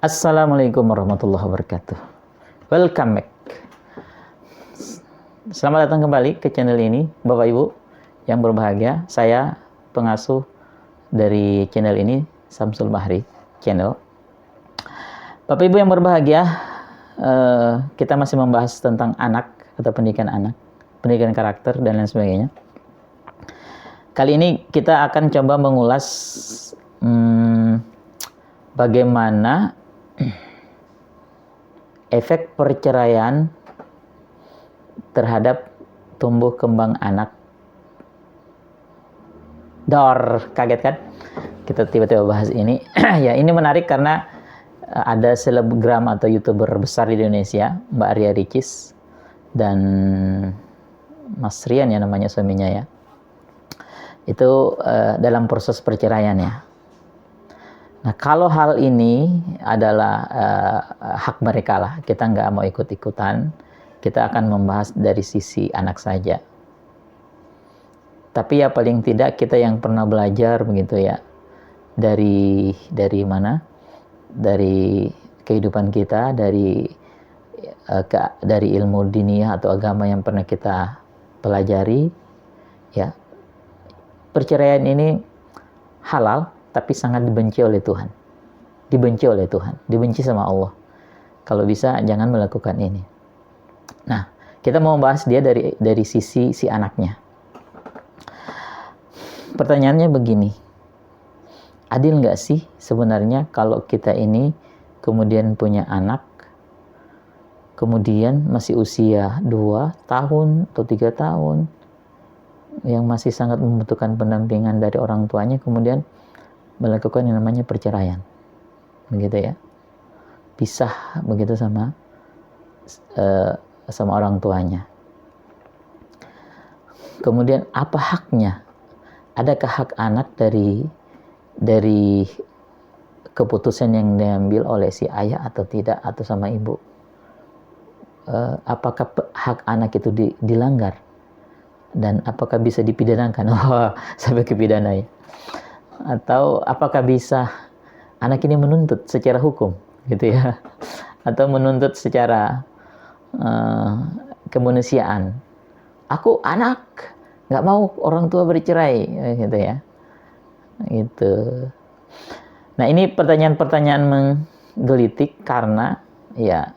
Assalamualaikum warahmatullahi wabarakatuh. Welcome back. Selamat datang kembali ke channel ini, Bapak Ibu yang berbahagia. Saya pengasuh dari channel ini, Samsul Bahri Channel. Bapak Ibu yang berbahagia, kita masih membahas tentang anak atau pendidikan anak, pendidikan karakter dan lain sebagainya. Kali ini kita akan coba mengulas bagaimana efek perceraian terhadap tumbuh kembang anak. Kaget kan? Kita tiba-tiba bahas ini. Ya, ini menarik karena ada selebgram atau YouTuber besar di Indonesia, Mbak Arya Ricis dan Mas Rian ya namanya suaminya ya. Itu dalam proses perceraian ya. Nah, kalau hal ini adalah hak mereka lah, kita nggak mau ikut-ikutan, kita akan membahas dari sisi anak saja. Tapi ya paling tidak kita yang pernah belajar begitu ya, dari mana? Dari kehidupan kita, dari ilmu diniyah atau agama yang pernah kita pelajari, ya. Perceraian ini halal, tapi sangat dibenci oleh Tuhan. Dibenci sama Allah. Kalau bisa jangan melakukan ini. Nah, kita mau bahas dia dari sisi si anaknya. Pertanyaannya begini. Adil nggak sih sebenarnya kalau kita ini kemudian punya anak, kemudian masih usia 2 tahun atau 3 tahun, yang masih sangat membutuhkan pendampingan dari orang tuanya, kemudian melakukan yang namanya perceraian, begitu ya, pisah begitu sama orang tuanya. Kemudian apa haknya? Adakah hak anak dari keputusan yang diambil oleh si ayah atau tidak, atau sama ibu? Apakah hak anak itu dilanggar? Dan apakah bisa dipidanakan? Sampai ke pidana ya. Atau apakah bisa anak ini menuntut secara hukum gitu ya, atau menuntut secara kemanusiaan, aku anak nggak mau orang tua bercerai gitu ya, gitu. Nah, ini pertanyaan-pertanyaan menggelitik karena ya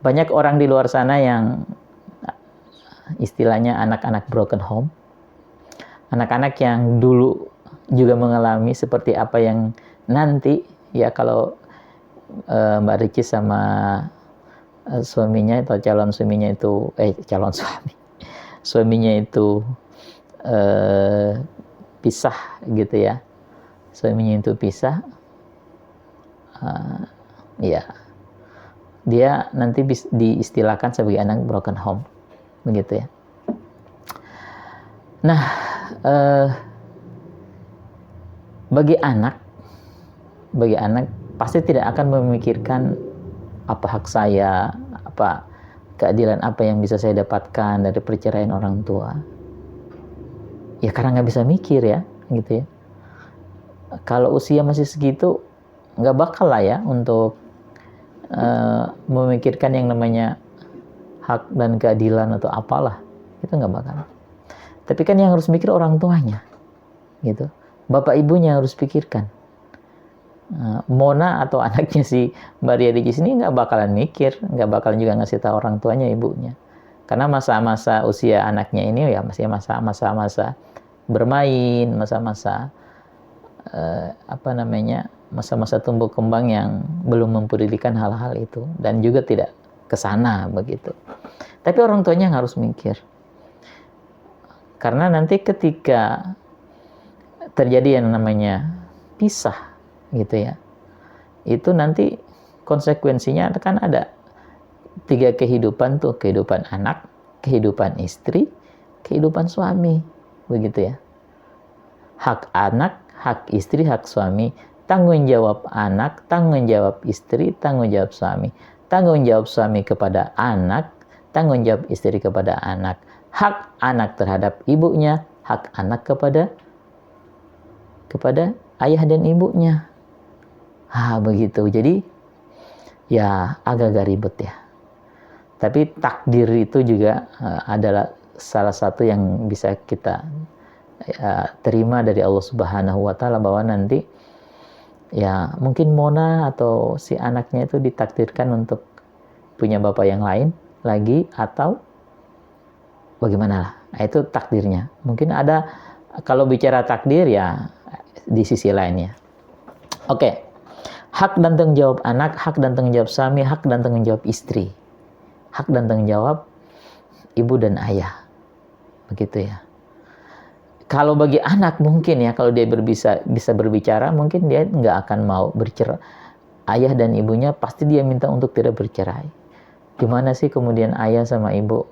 banyak orang di luar sana yang istilahnya anak-anak broken home, anak-anak yang dulu juga mengalami seperti apa yang nanti ya kalau Mbak Ricis sama suaminya atau calon suaminya itu suaminya itu pisah gitu ya, suaminya itu pisah, ya dia nanti diistilahkan sebagai anak broken home begitu ya. Nah, bagi anak pasti tidak akan memikirkan apa hak saya, apa keadilan apa yang bisa saya dapatkan dari perceraian orang tua. Ya karena nggak bisa mikir ya, gitu ya. Kalau usia masih segitu, nggak bakal lah ya untuk memikirkan yang namanya hak dan keadilan atau apalah, itu nggak bakal. Tapi kan yang harus mikir orang tuanya, gitu. Bapak ibunya harus pikirkan. Mona atau anaknya si Mbak Ria di sini nggak bakalan mikir, nggak bakalan juga ngasih tahu orang tuanya, ibunya. Karena masa-masa usia anaknya ini ya masih masa-masa bermain, masa-masa masa-masa tumbuh kembang yang belum mempedulikan hal-hal itu, dan juga tidak kesana begitu. Tapi orang tuanya harus mikir. Karena nanti ketika terjadi yang namanya pisah gitu ya, itu nanti konsekuensinya kan ada 3 kehidupan tuh, kehidupan anak, kehidupan istri, kehidupan suami begitu ya. Hak anak, hak istri, hak suami, tanggung jawab anak, tanggung jawab istri, tanggung jawab suami, tanggung jawab suami kepada anak, tanggung jawab istri kepada anak, hak anak terhadap ibunya, hak anak kepada ayah dan ibunya. Begitu. Jadi ya agak-agak ribet ya. Tapi takdir itu juga adalah salah satu yang bisa kita terima dari Allah Subhanahu wa taala, bahwa nanti ya mungkin Mona atau si anaknya itu ditakdirkan untuk punya bapak yang lain lagi, atau bagaimana lah. Nah, itu takdirnya. Mungkin ada, kalau bicara takdir ya di sisi lainnya. Oke. Hak dan tanggung jawab anak, hak dan tanggung jawab suami, hak dan tanggung jawab istri. Hak dan tanggung jawab ibu dan ayah. Begitu ya. Kalau bagi anak mungkin ya, kalau dia bisa berbicara, mungkin dia nggak akan mau bercerai. Ayah dan ibunya pasti dia minta untuk tidak bercerai. Gimana sih kemudian ayah sama ibu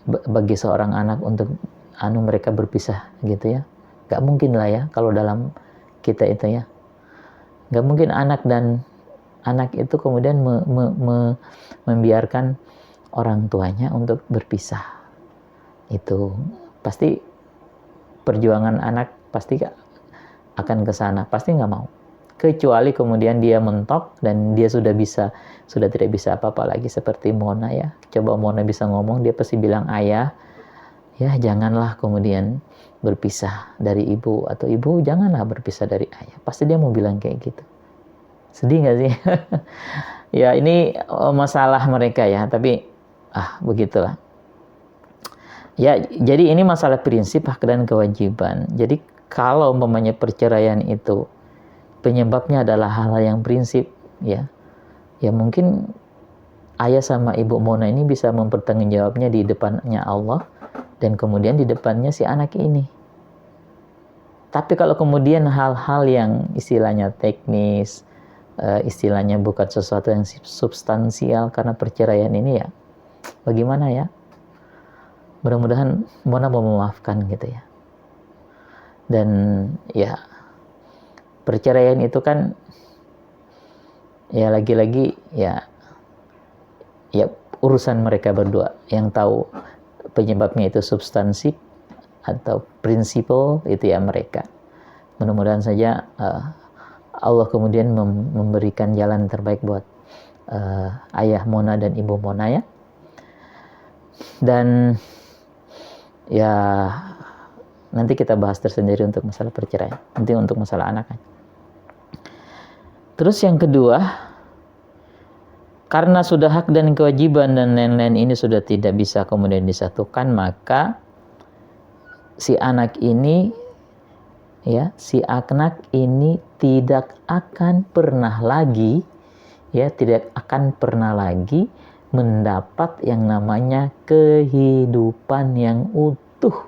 bagi seorang anak untuk mereka berpisah gitu ya? Nggak mungkin lah ya kalau dalam kita itu ya. Nggak mungkin anak itu kemudian membiarkan orang tuanya untuk berpisah. Itu pasti perjuangan anak pasti akan ke sana, pasti nggak mau. Kecuali kemudian dia mentok dan dia sudah tidak bisa apa-apa lagi, seperti Mona ya. Coba Mona bisa ngomong, dia pasti bilang, ayah, ya janganlah kemudian berpisah dari ibu, atau ibu janganlah berpisah dari ayah. Pasti dia mau bilang kayak gitu. Sedih nggak sih? Ya ini masalah mereka ya, tapi begitulah. Ya, jadi ini masalah prinsip hak dan kewajiban. Jadi kalau umpamanya perceraian itu penyebabnya adalah hal-hal yang prinsip ya mungkin ayah sama ibu Mona ini bisa mempertanggungjawabnya di depannya Allah dan kemudian di depannya si anak ini. Tapi kalau kemudian hal-hal yang istilahnya teknis, istilahnya bukan sesuatu yang substansial karena perceraian ini, ya bagaimana ya? Mudah-mudahan Mona mau memaafkan gitu ya. Dan ya perceraian itu kan ya lagi-lagi ya urusan mereka berdua, yang tahu penyebabnya itu substansi atau prinsipal itu ya mereka. Mudah-mudahan saja Allah kemudian memberikan jalan terbaik buat ayah Mona dan ibu Mona ya. Dan ya nanti kita bahas tersendiri untuk masalah perceraian, nanti untuk masalah anak. Terus yang kedua, karena sudah hak dan kewajiban dan lain-lain ini sudah tidak bisa kemudian disatukan, maka si anak ini tidak akan pernah lagi mendapat yang namanya kehidupan yang utuh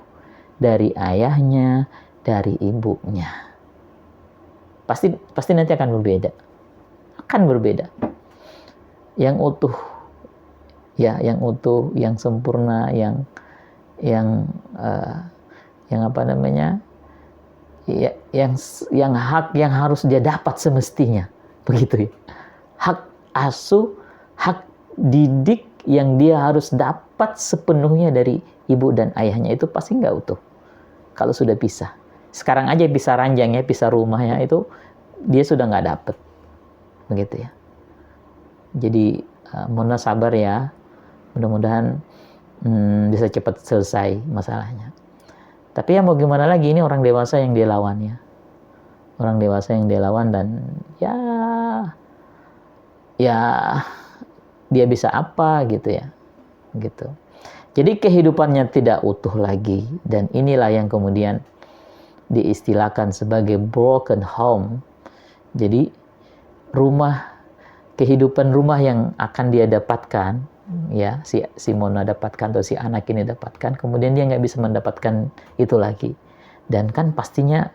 dari ayahnya, dari ibunya. Pasti nanti akan berbeda. Yang utuh, yang sempurna, yang hak yang harus dia dapat semestinya, begitu ya. Hak asuh, hak didik yang dia harus dapat sepenuhnya dari ibu dan ayahnya itu pasti nggak utuh kalau sudah pisah. Sekarang aja pisah ranjang ya, pisah rumah ya, itu dia sudah nggak dapet, begitu ya. Jadi Mona sabar ya, mudah-mudahan bisa cepat selesai masalahnya. Tapi ya mau gimana lagi, ini orang dewasa yang dia lawan ya, dan ya dia bisa apa gitu ya, gitu. Jadi kehidupannya tidak utuh lagi, dan inilah yang kemudian diistilahkan sebagai broken home. Jadi kehidupan rumah yang akan dia dapatkan ya, si Mona dapatkan atau si anak ini dapatkan, kemudian dia nggak bisa mendapatkan itu lagi, dan kan pastinya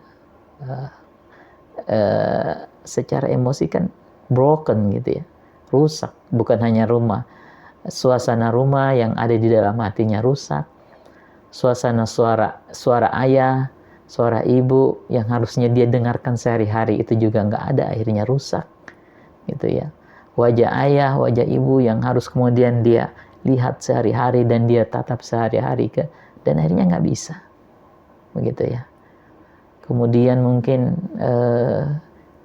secara emosi kan broken gitu ya, rusak. Bukan hanya rumah, suasana rumah yang ada di dalam hatinya rusak, suasana suara ayah, suara ibu yang harusnya dia dengarkan sehari-hari itu juga nggak ada, akhirnya rusak gitu ya. Wajah ayah, wajah ibu yang harus kemudian dia lihat sehari-hari dan dia tatap sehari-hari, dan akhirnya nggak bisa, begitu ya. Kemudian mungkin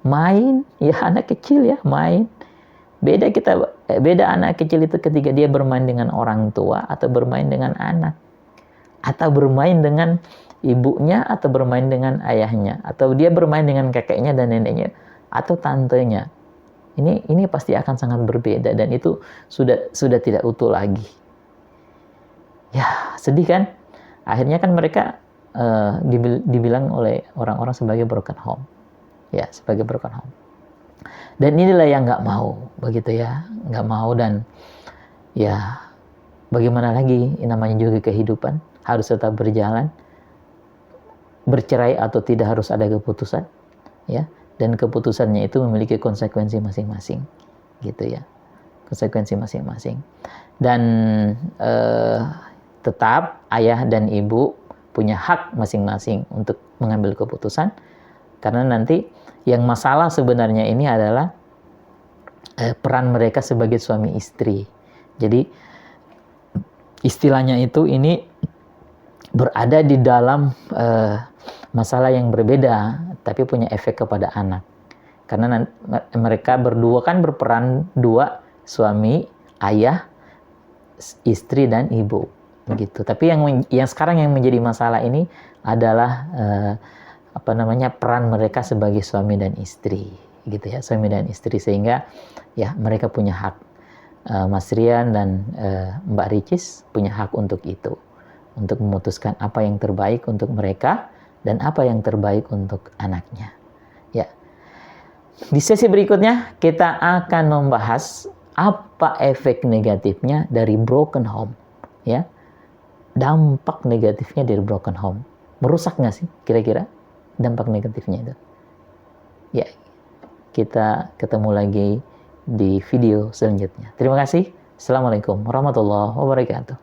main ya, anak kecil ya, main Beda anak kecil itu ketika dia bermain dengan orang tua atau bermain dengan anak, atau bermain dengan ibunya atau bermain dengan ayahnya, atau dia bermain dengan kakeknya dan neneknya atau tantenya. Ini pasti akan sangat berbeda, dan itu sudah tidak utuh lagi. Ya, sedih kan? Akhirnya kan mereka dibilang oleh orang-orang sebagai broken home. Ya, sebagai broken home. Dan inilah yang nggak mau, begitu ya, nggak mau. Dan ya bagaimana lagi, namanya juga kehidupan harus tetap berjalan. Bercerai atau tidak harus ada keputusan, ya. Dan keputusannya itu memiliki konsekuensi masing-masing, gitu ya, konsekuensi masing-masing. Dan tetap ayah dan ibu punya hak masing-masing untuk mengambil keputusan, karena nanti yang masalah sebenarnya ini adalah peran mereka sebagai suami istri. Jadi istilahnya itu ini berada di dalam masalah yang berbeda, tapi punya efek kepada anak. Karena mereka berdua kan berperan dua, suami, ayah, istri dan ibu, begitu. Tapi yang sekarang yang menjadi masalah ini adalah peran mereka sebagai suami dan istri, gitu ya, suami dan istri, sehingga ya mereka punya hak. Mas Rian dan Mbak Ricis punya hak untuk itu, untuk memutuskan apa yang terbaik untuk mereka dan apa yang terbaik untuk anaknya. Ya. Di sesi berikutnya kita akan membahas apa efek negatifnya dari broken home, ya. Dampak negatifnya dari broken home. Merusak nggak sih kira-kira dampak negatifnya itu? Ya, kita ketemu lagi di video selanjutnya. Terima kasih. Assalamualaikum warahmatullahi wabarakatuh.